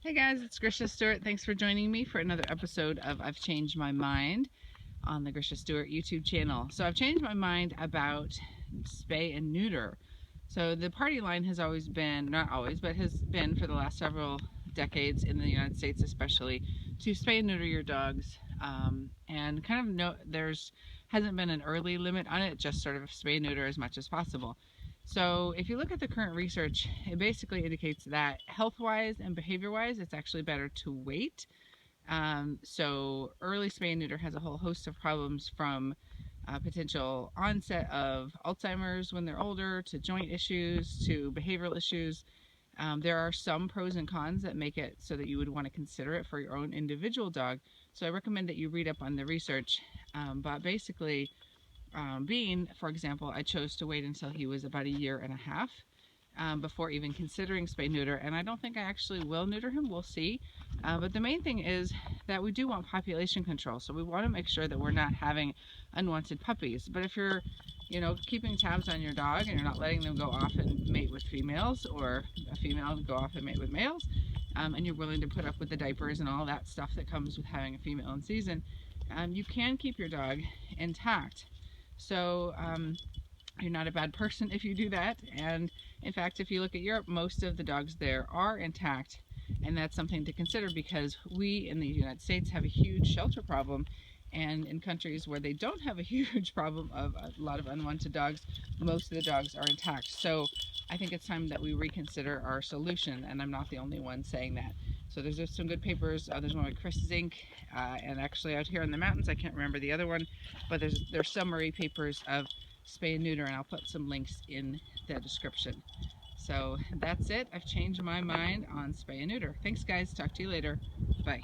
Hey guys, it's Grisha Stewart. Thanks for joining me for another episode of I've Changed My Mind on the Grisha Stewart YouTube channel. So I've changed my mind about spay and neuter. So the party line has always been, not always, but has been for the last several decades in the United States especially, to spay and neuter your dogs. And kind of there's hasn't been an early limit on it, just sort of spay and neuter as much as possible. So if you look at the current research, it basically indicates that health-wise and behavior-wise, it's actually better to wait. So early spay and neuter has a whole host of problems, from potential onset of Alzheimer's when they're older, to joint issues, to behavioral issues. There are some pros and cons that make it so that you would want to consider it for your own individual dog. So I recommend that you read up on the research. But basically, Bean, for example, I chose to wait until he was about 1.5 years before even considering spay neuter, and I don't think I actually will neuter him. We'll see. But the main thing is that we do want population control, so we want to make sure that we're not having unwanted puppies. But if you're, keeping tabs on your dog and you're not letting them go off and mate with females, or a female go off and mate with males, and you're willing to put up with the diapers and all that stuff that comes with having a female in season, you can keep your dog intact. So you're not a bad person if you do that. And in fact, if you look at Europe, most of the dogs there are intact. And that's something to consider, because we in the United States have a huge shelter problem. And in countries where they don't have a huge problem of a lot of unwanted dogs, most of the dogs are intact. So I think it's time that we reconsider our solution, and I'm not the only one saying that. So there's just some good papers. There's one by Chris Zink, and actually out here in the mountains, I can't remember the other one, but there's summary papers of spay and neuter, and I'll put some links in the description. So that's it. I've changed my mind on spay and neuter. Thanks guys. Talk to you later. Bye.